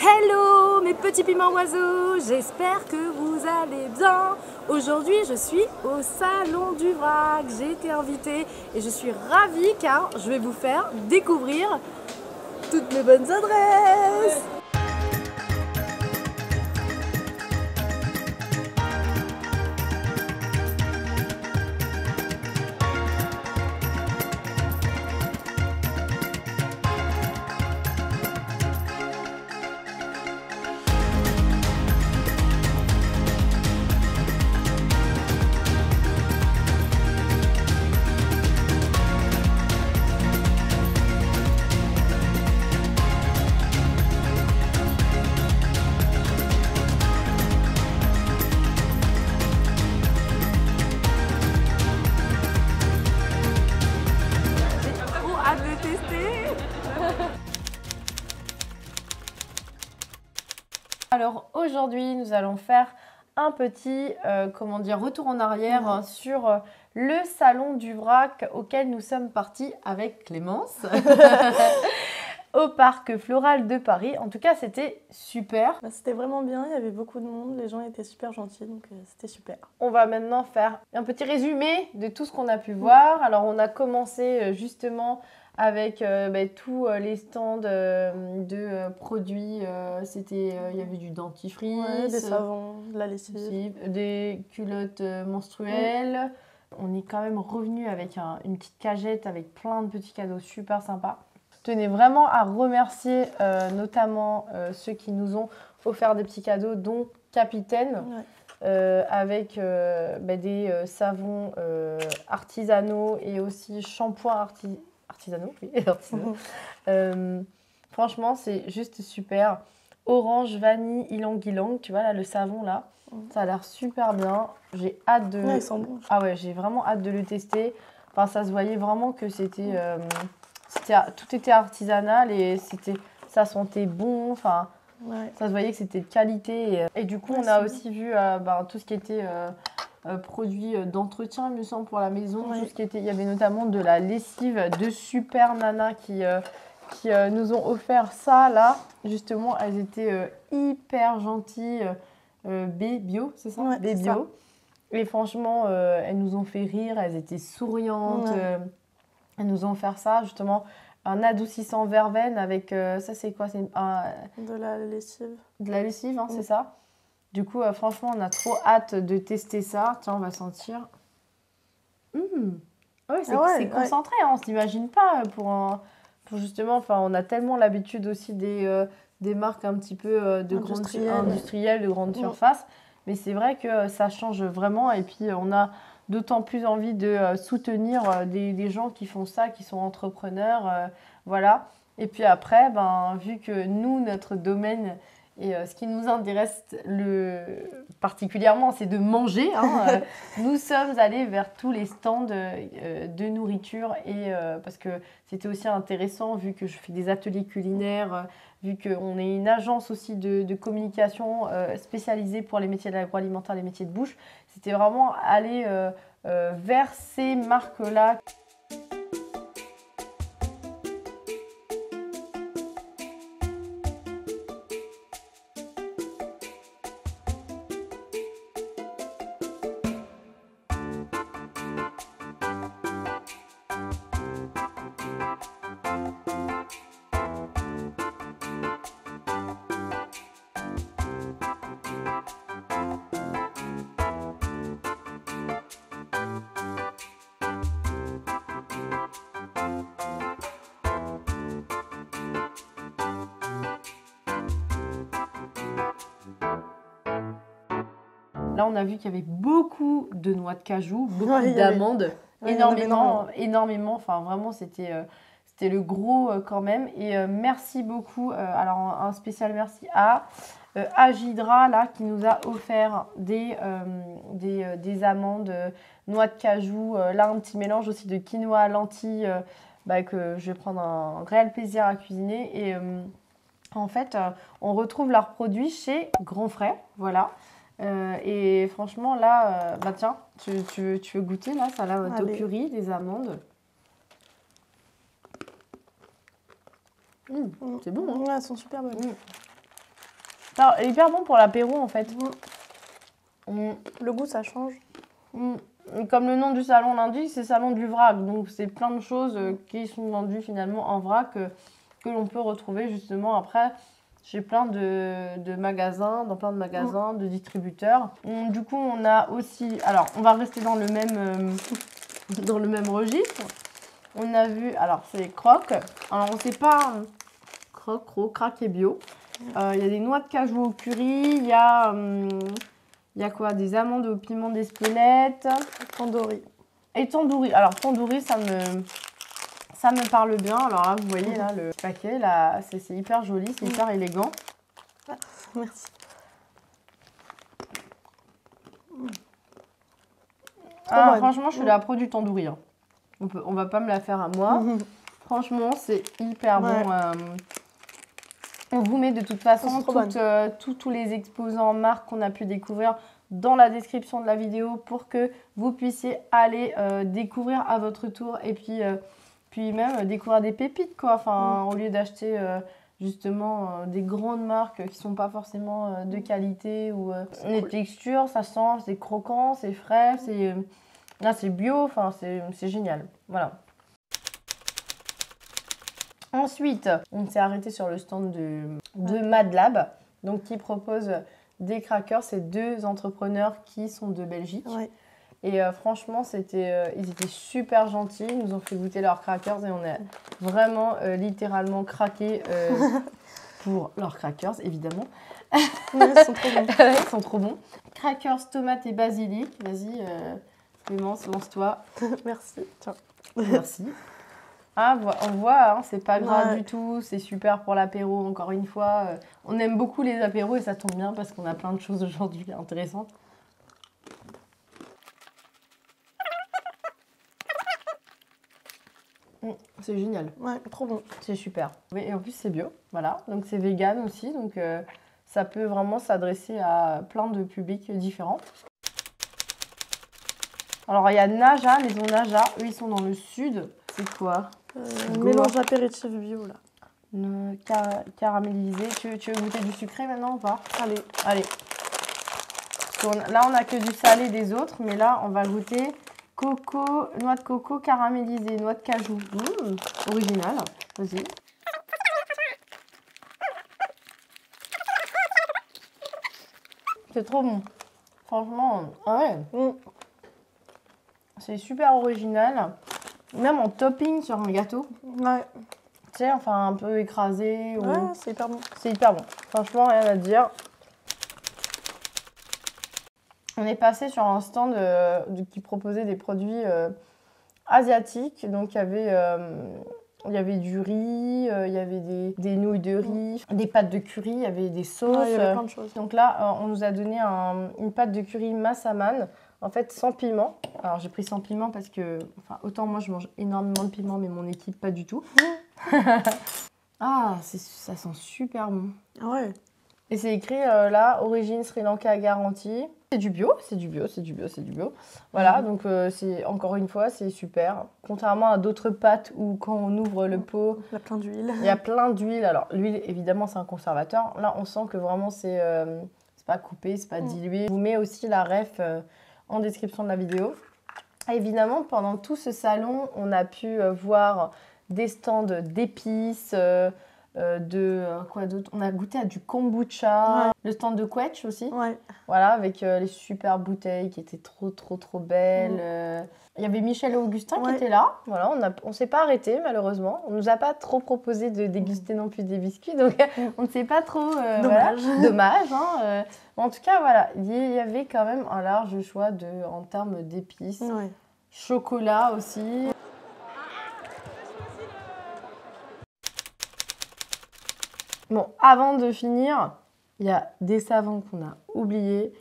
Hello mes petits piments oiseaux, j'espère que vous allez bien. Aujourd'hui je suis au salon du vrac, j'ai été invitée et je suis ravie car je vais vous faire découvrir toutes mes bonnes adresses. Alors aujourd'hui, nous allons faire un petit retour en arrière sur le salon du vrac auquel nous sommes partis avec Clémence au parc floral de Paris. En tout cas, c'était super. C'était vraiment bien, il y avait beaucoup de monde, les gens étaient super gentils, donc c'était super. On va maintenant faire un petit résumé de tout ce qu'on a pu voir. Alors on a commencé justement avec tous les stands de produits. Il y avait du dentifrice, des savons, de la lessive, des culottes menstruelles. On est quand même revenu avec une petite cagette avec plein de petits cadeaux super sympas. Je tenais vraiment à remercier notamment ceux qui nous ont offert des petits cadeaux, dont Capitaine. Avec des savons artisanaux et aussi shampoings artisanaux. Oui, artisanaux. Franchement, c'est juste super. Orange, vanille, ylang-ylang, tu vois là, le savon là, ça a l'air super bien. J'ai hâte de... ils sont bons. Ah ouais, j'ai vraiment hâte de le tester. Enfin, ça se voyait vraiment que c'était... tout était artisanal et ça sentait bon. Enfin, ça se voyait que c'était de qualité. Et du coup, on a aussi vu tout ce qui était produits d'entretien, il me semble, pour la maison. Tout ce qui était, il y avait notamment de la lessive de super nanas qui nous ont offert ça là. Justement, elles étaient hyper gentilles. B-Bio, c'est ça? B-Bio. Et franchement, elles nous ont fait rire, elles étaient souriantes. Elles nous ont offert ça, justement. Un adoucissant verveine avec... ça, c'est quoi? De la lessive. De la lessive, hein, c'est ça. Du coup, franchement, on a trop hâte de tester ça. Tiens, on va sentir. Ouais, c'est concentré, hein, on ne s'imagine pas pour justement... Enfin, on a tellement l'habitude aussi des marques un petit peu industrielles, de grande surface. Mais c'est vrai que ça change vraiment. Et puis, on a d'autant plus envie de soutenir des gens qui font ça, qui sont entrepreneurs. Voilà. Et puis après, vu que nous, notre domaine et ce qui nous intéresse particulièrement, c'est de manger. Nous sommes allés vers tous les stands de nourriture et parce que c'était aussi intéressant vu que je fais des ateliers culinaires, vu qu'on est une agence aussi de communication spécialisée pour les métiers de l'agroalimentaire, les métiers de bouche. C'était vraiment aller vers ces marques-là. Là, on a vu qu'il y avait beaucoup de noix de cajou, beaucoup d'amandes, énormément. Enfin, vraiment, c'était le gros quand même. Et merci beaucoup. Alors, un spécial merci à Agidra, là, qui nous a offert des amandes, noix de cajou. Là, un petit mélange aussi de quinoa, lentilles, que je vais prendre un réel plaisir à cuisiner. Et en fait, on retrouve leurs produits chez Grand Frais, voilà. Et franchement là, tiens, tu veux goûter là, ça là, au curry, des amandes. C'est bon, hein. Ouais, elles sont super bonnes. Alors, hyper bon pour l'apéro en fait. Le goût, ça change. Comme le nom du salon l'indique, c'est salon du vrac. Donc c'est plein de choses qui sont vendues finalement en vrac que l'on peut retrouver justement après chez plein de magasins, dans plein de magasins, de distributeurs. Du coup, on a aussi... Alors, on va rester dans le même registre. On a vu... Alors, c'est les crocs. Alors, on ne sait pas... Crack et bio. Il y a des noix de cajou au curry. Il y a quoi? Des amandes au piment d'Espelette. Tandoori. Et tandoori. Alors, tandoori, ça me parle bien. Alors là, vous voyez là, le paquet, là, c'est hyper joli, c'est hyper élégant. Ah, merci. Franchement, je suis la pro du tandoori. Hein. On va pas me la faire à moi. Franchement, c'est hyper bon. On vous met de toute façon tous les exposants marques qu'on a pu découvrir dans la description de la vidéo pour que vous puissiez aller découvrir à votre tour et puis même découvrir des pépites quoi. Enfin, au lieu d'acheter justement des grandes marques qui sont pas forcément de qualité ou les textures, ça sent, c'est croquant, c'est frais, là c'est bio, enfin c'est génial. Voilà. Ensuite, on s'est arrêté sur le stand de Mad Lab, donc qui propose des crackers. C'est deux entrepreneurs qui sont de Belgique. Ouais. Et franchement, ils étaient super gentils. Ils nous ont fait goûter leurs crackers et on a vraiment littéralement craqué pour leurs crackers, évidemment. Ils sont trop bons. Ils sont trop bons. Crackers, tomates et basilic. Vas-y, Clémence, lance-toi. Merci. Tiens. Merci. Ah, on voit, hein, c'est pas gras du tout, c'est super pour l'apéro, encore une fois. On aime beaucoup les apéros et ça tombe bien parce qu'on a plein de choses aujourd'hui intéressantes. C'est génial. Ouais, trop bon. C'est super. Et en plus, c'est bio, voilà. Donc, c'est vegan aussi, donc ça peut vraiment s'adresser à plein de publics différents. Alors, il y a Naja, maison Naja. Eux, ils sont dans le sud. C'est quoi? Mélange apéritif bio, là. Caramélisé. Tu veux goûter du sucré maintenant ou pas? Allez. Là, on n'a que du salé des autres, mais là, on va goûter noix de coco caramélisée, noix de cajou. Original. Vas-y. C'est trop bon. Franchement, ouais. C'est super original. Même en topping sur un gâteau. Ouais. Tu sais, enfin un peu écrasé. Ouais, c'est hyper bon. C'est hyper bon. Franchement, rien à dire. On est passé sur un stand qui proposait des produits asiatiques. Donc, il y avait du riz, il y avait des nouilles de riz, des pâtes de curry, il y avait des sauces. Ouais, il y avait plein de choses. Donc là, on nous a donné une pâte de curry massaman. En fait, sans piment. Alors, j'ai pris sans piment parce que... Enfin, autant moi, je mange énormément de piment, mais mon équipe, pas du tout. Ah, ça sent super bon. Ah ouais. Et c'est écrit là, origine Sri Lanka garantie. C'est du bio. Voilà, donc encore une fois, c'est super. Contrairement à d'autres pâtes où quand on ouvre le pot... Il y a plein d'huile. Il y a plein d'huile. Alors, l'huile, évidemment, c'est un conservateur. Là, on sent que vraiment, c'est pas coupé, c'est pas dilué. Je vous mets aussi la ref... en description de la vidéo. Évidemment, pendant tout ce salon, on a pu voir des stands d'épices, quoi d'autre? On a goûté à du kombucha, le stand de Quetch aussi. Ouais. Voilà, avec les super bouteilles qui étaient trop belles. Il y avait Michel et Augustin qui étaient là. Voilà, on s'est pas arrêté malheureusement. On nous a pas trop proposé de déguster non plus des biscuits, donc on ne sait pas trop. Dommage. Voilà. Dommage. Hein, en tout cas, voilà, il y avait quand même un large choix en termes d'épices. Ouais. Chocolat aussi. Bon, avant de finir, il y a des savons qu'on a oubliés.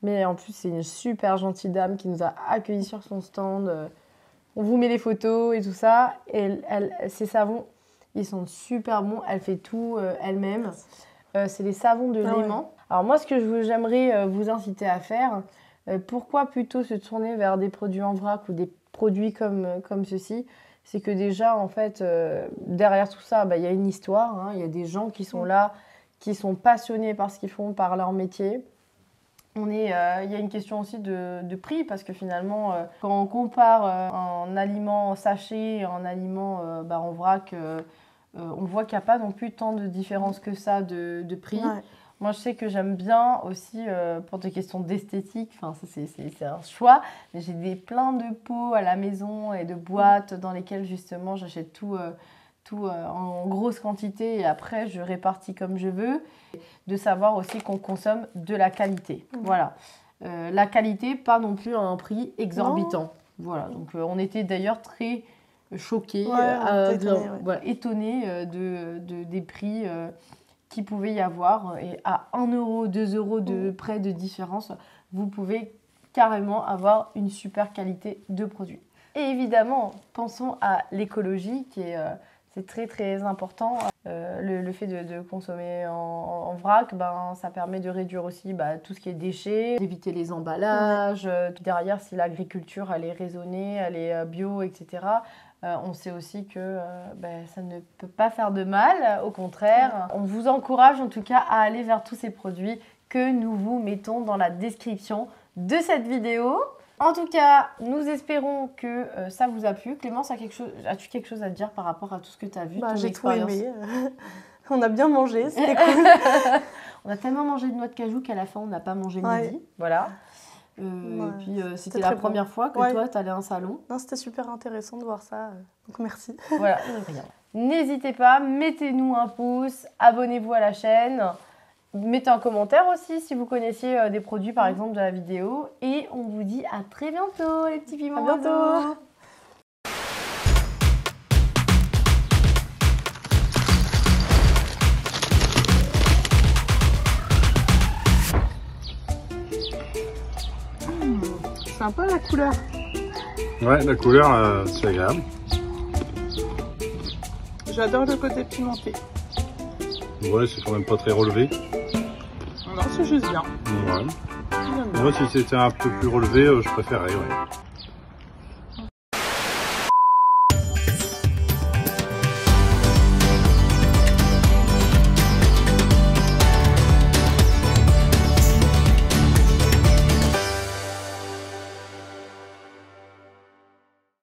Mais en plus, c'est une super gentille dame qui nous a accueillis sur son stand. On vous met les photos et tout ça. Et ces savons, ils sont super bons. Elle fait tout elle-même. C'est les savons de Léman. Ouais. Alors moi, ce que j'aimerais vous inciter à faire, pourquoi plutôt se tourner vers des produits en vrac ou des produits comme ceci? C'est que déjà, en fait, derrière tout ça, il y a une histoire. Hein. Il y a des gens qui sont là, qui sont passionnés par ce qu'ils font, par leur métier. Il y a une question aussi de prix parce que finalement, quand on compare un aliment en sachet et un aliment en vrac, on voit qu'il n'y a pas non plus tant de différence que ça de prix. Ouais. Moi, je sais que j'aime bien aussi, pour des questions d'esthétique, enfin, ça c'est un choix, mais j'ai plein de pots à la maison et de boîtes dans lesquelles justement j'achète tout en grosse quantité et après je répartis comme je veux. De savoir aussi qu'on consomme de la qualité. Voilà. La qualité, pas non plus à un prix exorbitant. Non. Voilà. Donc on était d'ailleurs très choqués, étonnés des prix qu'il pouvait y avoir. Et à 1 euro, 2 euros de près de différence, vous pouvez carrément avoir une super qualité de produit. Et évidemment, pensons à l'écologie qui est... c'est très très important. Le fait de consommer en vrac, ça permet de réduire aussi tout ce qui est déchets, d'éviter les emballages. Derrière, si l'agriculture elle est raisonnée, elle est bio, etc., on sait aussi que ça ne peut pas faire de mal. Au contraire, on vous encourage en tout cas à aller vers tous ces produits que nous vous mettons dans la description de cette vidéo. En tout cas, nous espérons que ça vous a plu. Clémence, as-tu quelque chose à dire par rapport à tout ce que tu as vu? J'ai tout aimé. On a bien mangé, c'était cool. On a tellement mangé de noix de cajou qu'à la fin, on n'a pas mangé midi. Voilà. Et puis, c'était la première fois que toi, tu allais à un salon. Non, c'était super intéressant de voir ça. Donc, merci. Voilà, rien. N'hésitez pas, mettez-nous un pouce, abonnez-vous à la chaîne. Mettez un commentaire aussi si vous connaissiez des produits par exemple de la vidéo. Et on vous dit à très bientôt les petits piments. À bientôt. Sympa la couleur. Ouais, la couleur c'est agréable. J'adore le côté pimenté. Ouais, c'est quand même pas très relevé. Non, c'est juste bien. Ouais. Moi, si c'était un peu plus relevé, je préférerais, ouais.